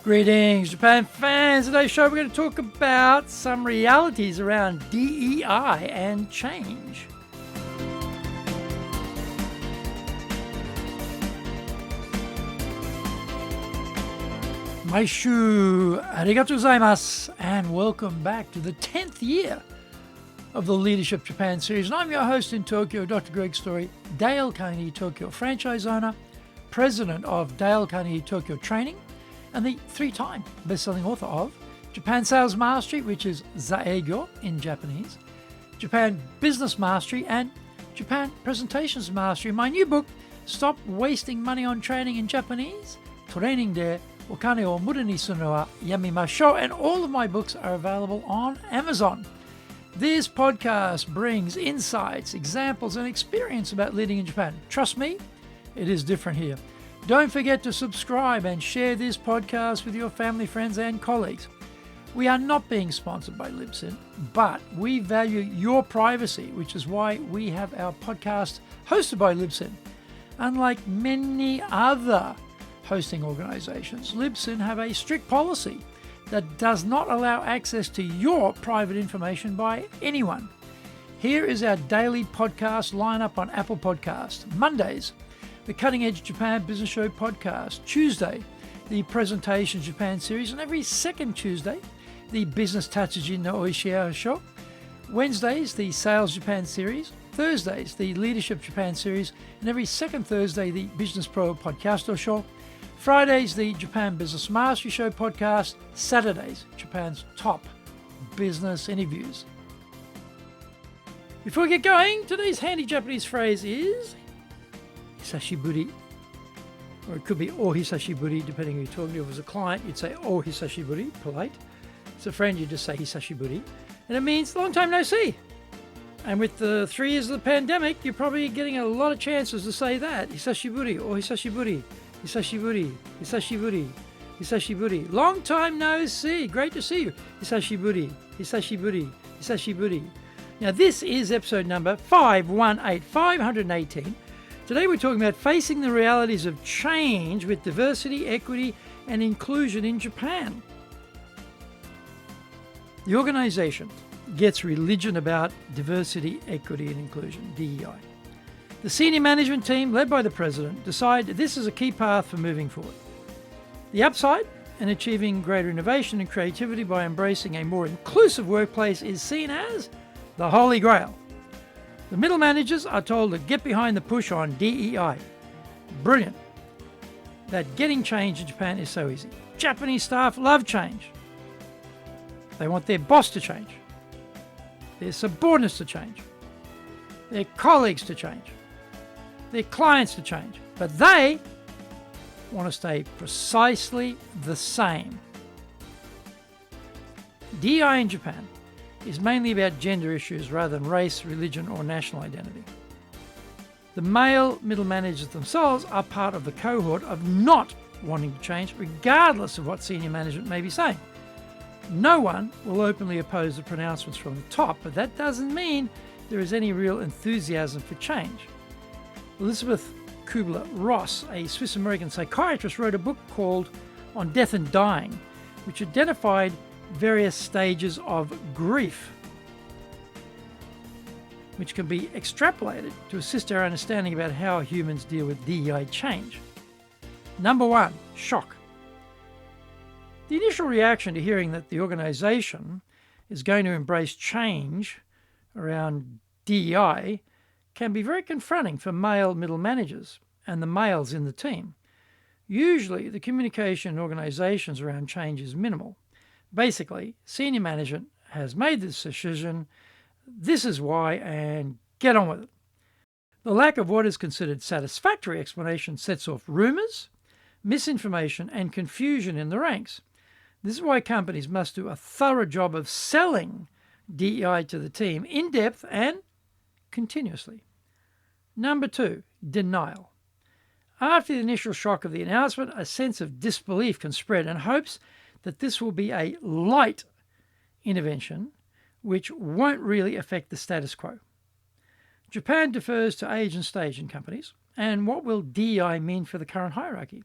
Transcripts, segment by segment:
Greetings, Japan fans. Today's show we're going to talk about some realities around DEI and change. Maishu, arigatou gozaimasu, and welcome back to the 10th year of the Leadership Japan series. And I'm your host in Tokyo, Dr. Greg Story, Dale Carnegie Tokyo franchise owner, president of Dale Carnegie Tokyo Training, and the three-time best-selling author of Japan Sales Mastery, which is Zaegyo in Japanese, Japan Business Mastery, and Japan Presentations Mastery. My new book, Stop Wasting Money on Training in Japanese, Training de Okane o Mura ni suru no wa yamimashou, and all of my books are available on Amazon. This podcast brings insights, examples, and experience about leading in Japan. Trust me, it is different here. Don't forget to subscribe and share this podcast with your family, friends, and colleagues. We are not being sponsored by Libsyn, but we value your privacy, which is why we have our podcast hosted by Libsyn. Unlike many other hosting organizations, Libsyn have a strict policy that does not allow access to your private information by anyone. Here is our daily podcast lineup on Apple Podcasts. Mondays, the Cutting Edge Japan Business Show podcast. Tuesday, the Presentation Japan series, and every second Tuesday, the Business Tatsujin no Oishia show. Wednesdays, the Sales Japan series. Thursdays, the Leadership Japan series, and every second Thursday, the Business Pro Podcasto show. Fridays, the Japan Business Mastery Show podcast. Saturdays, Japan's top business interviews. Before we get going, today's handy Japanese phrase is Hisashiburi, or it could be O Hisashiburi, depending who you're talking to. If it was a client, you'd say O Hisashiburi, polite. If it's a friend, you just say Hisashiburi, and it means long time no see. And with the 3 years of the pandemic, you're probably getting a lot of chances to say that. Hisashiburi, O Hisashiburi, Hisashiburi, Hisashiburi, Hisashiburi. Long time no see. Great to see you. Hisashiburi, Hisashiburi, Hisashiburi. Now this is episode number 518. Today we're talking about facing the realities of change with diversity, equity, and inclusion in Japan. The organization gets religion about diversity, equity, and inclusion, DEI. The senior management team, led by the president, decide this is a key path for moving forward. The upside in achieving greater innovation and creativity by embracing a more inclusive workplace is seen as the Holy Grail. The middle managers are told to get behind the push on DEI. Brilliant. That getting change in Japan is so easy. Japanese staff love change. They want their boss to change, their subordinates to change, their colleagues to change, their clients to change. But they want to stay precisely the same. DEI in Japan is mainly about gender issues rather than race, religion, or national identity. The male middle managers themselves are part of the cohort of not wanting to change, regardless of what senior management may be saying. No one will openly oppose the pronouncements from the top, but that doesn't mean there is any real enthusiasm for change. Elizabeth Kubler-Ross, a Swiss-American psychiatrist, wrote a book called On Death and Dying, which identified various stages of grief, which can be extrapolated to assist our understanding about how humans deal with DEI change. Number 1, shock. The initial reaction to hearing that the organization is going to embrace change around DEI can be very confronting for male middle managers and the males in the team. Usually, the communication in organizations around change is minimal. Basically, senior management has made this decision, this is why, and get on with it. The lack of what is considered satisfactory explanation sets off rumors, misinformation, and confusion in the ranks. This is why companies must do a thorough job of selling DEI to the team in depth and continuously. Number 2, denial. After the initial shock of the announcement, a sense of disbelief can spread and hopes that this will be a light intervention which won't really affect the status quo. Japan defers to age and stage in companies, and what will DEI mean for the current hierarchy?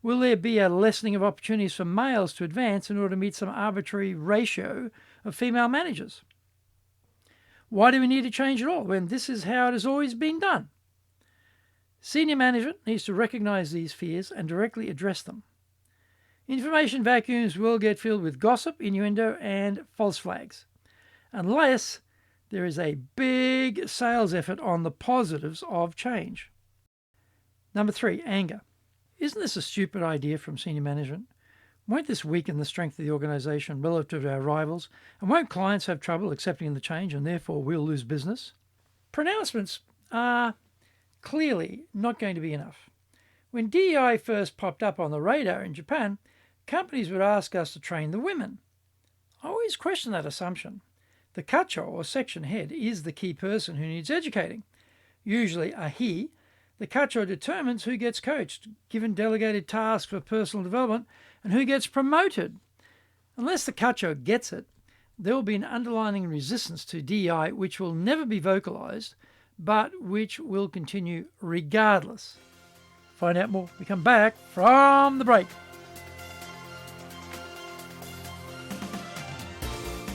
Will there be a lessening of opportunities for males to advance in order to meet some arbitrary ratio of female managers? Why do we need to change it all when this is how it has always been done? Senior management needs to recognise these fears and directly address them. Information vacuums will get filled with gossip, innuendo, and false flags, unless there is a big sales effort on the positives of change. Number 3, anger. Isn't this a stupid idea from senior management? Won't this weaken the strength of the organisation relative to our rivals? And won't clients have trouble accepting the change and therefore we'll lose business? Pronouncements are clearly not going to be enough. When DEI first popped up on the radar in Japan, companies would ask us to train the women. I always question that assumption. The kacho, or section head, is the key person who needs educating. Usually a he. The kacho determines who gets coached, given delegated tasks for personal development, and who gets promoted. Unless the kacho gets it, there will be an underlying resistance to DEI which will never be vocalised, but which will continue regardless. Find out more when we come back from the break.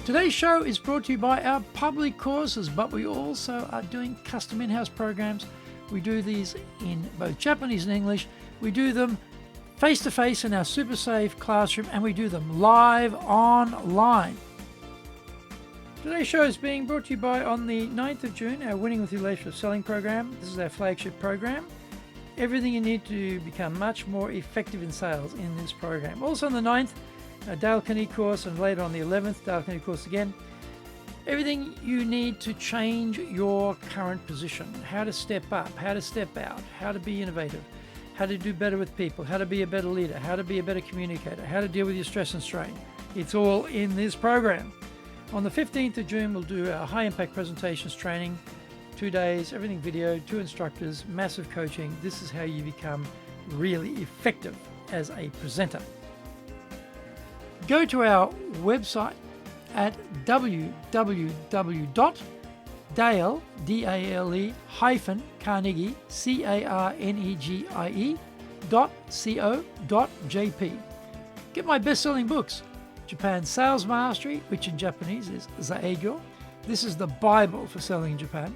Today's show is brought to you by our public courses, but we also are doing custom in-house programs. We do these in both Japanese and English. We do them face-to-face in our super safe classroom, and we do them live online. Today's show is being brought to you by, on the 9th of June, our Winning with Your Leadership Selling program. This is our flagship program. Everything you need to become much more effective in sales in this program. Also on the 9th, a Dale Carnegie course, and later on the 11th, Dale Carnegie course again. Everything you need to change your current position, how to step up, how to step out, how to be innovative, how to do better with people, how to be a better leader, how to be a better communicator, how to deal with your stress and strain. It's all in this program. On the 15th of June, we'll do our high impact presentations training, 2 days, everything video, 2 instructors, massive coaching. This is how you become really effective as a presenter. Go to our website at www.dale-carnegie, carnegie.co.jp. Get my best-selling books, Japan Sales Mastery, which in Japanese is Zaegyo. This is the Bible for selling in Japan.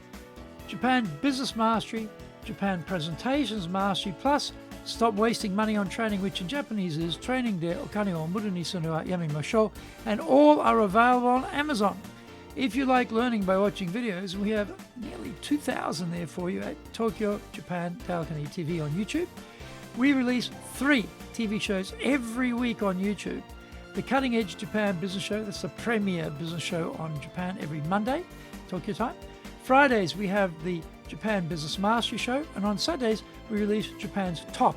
Japan Business Mastery, Japan Presentations Mastery, plus Stop Wasting Money on Training, which in Japanese is Training de Okane o Muru ni Sunu wa Yamimashou, and all are available on Amazon. If you like learning by watching videos, we have nearly 2,000 there for you at Tokyo, Japan, Dale Carnegie TV on YouTube. We release 3 TV shows every week on YouTube. The Cutting Edge Japan Business Show, that's the premier business show on Japan every Monday, Tokyo time. Fridays, we have the Japan Business Mastery Show, and on Saturdays, we release Japan's top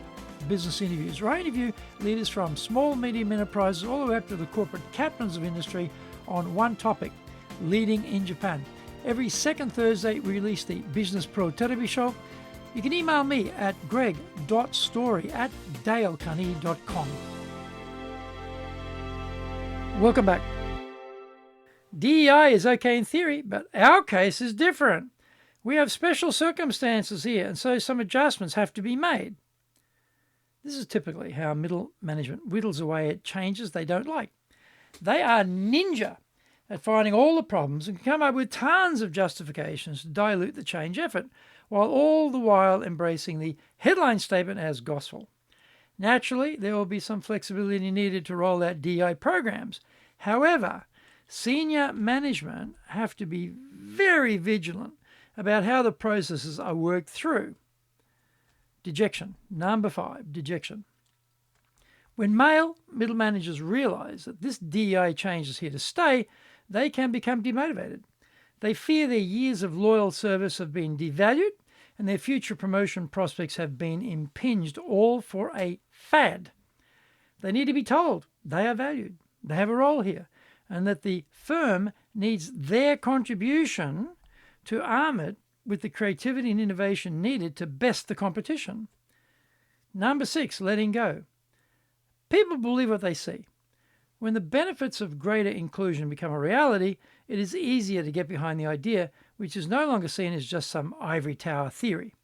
business interviews, where I interview leaders from small, medium enterprises all the way up to the corporate captains of industry on one topic, leading in Japan. Every second Thursday, we release the Business Pro Television Show. You can email me at greg.story@dalecarnegie.com. Welcome back. DEI is okay in theory, but our case is different. We have special circumstances here, and so some adjustments have to be made. This is typically how middle management whittles away at changes they don't like. They are ninja at finding all the problems and can come up with tons of justifications to dilute the change effort, while all the while embracing the headline statement as gospel. Naturally, there will be some flexibility needed to roll out DEI programs. However, senior management have to be very vigilant about how the processes are worked through. Dejection. Number 5, dejection. When male middle managers realise that this DEI change is here to stay, they can become demotivated. They fear their years of loyal service have been devalued and their future promotion prospects have been impinged, all for a fad. They need to be told they are valued, they have a role here, and that the firm needs their contribution to arm it with the creativity and innovation needed to best the competition. Number 6, letting go. People believe what they see. When the benefits of greater inclusion become a reality, it is easier to get behind the idea, which is no longer seen as just some ivory tower theory.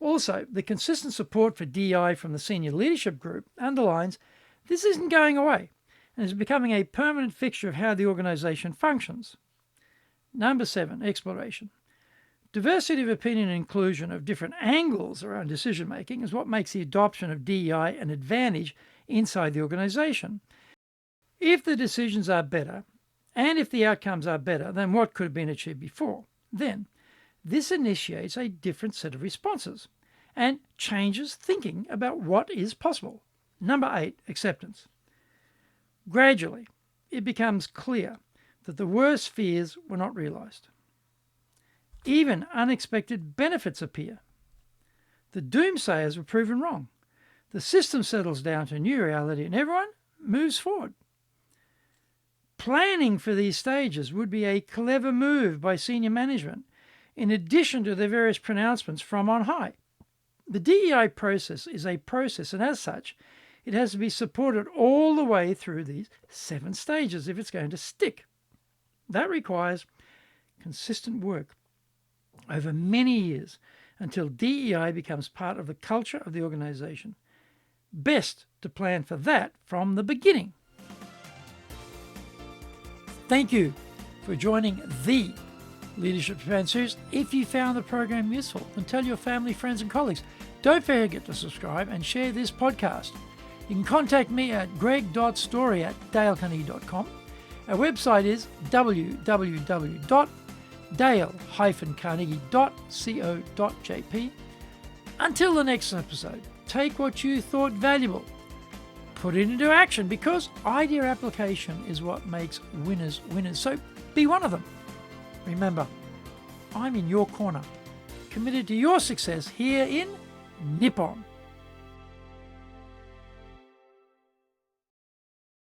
Also, the consistent support for DEI from the senior leadership group underlines this isn't going away and is becoming a permanent fixture of how the organisation functions. Number 7, exploration. Diversity of opinion and inclusion of different angles around decision-making is what makes the adoption of DEI an advantage inside the organisation. If the decisions are better, and if the outcomes are better than what could have been achieved before, then this initiates a different set of responses and changes thinking about what is possible. Number 8, acceptance. Gradually, it becomes clear that the worst fears were not realised. Even unexpected benefits appear. The doomsayers were proven wrong. The system settles down to a new reality and everyone moves forward. Planning for these stages would be a clever move by senior management, in addition to the various pronouncements from on high. The DEI process is a process, and as such, it has to be supported all the way through these 7 stages if it's going to stick. That requires consistent work over many years until DEI becomes part of the culture of the organisation. Best to plan for that from the beginning. Thank you for joining the Leadership Japan series. If you found the program useful, then tell your family, friends and colleagues. Don't forget to subscribe and share this podcast. You can contact me at greg.story@dalecarnegie.com. Our website is www.dale-carnegie.co.jp. Until the next episode, take what you thought valuable, put it into action, because idea application is what makes winners winners. So be one of them. Remember, I'm in your corner, committed to your success here in Nippon.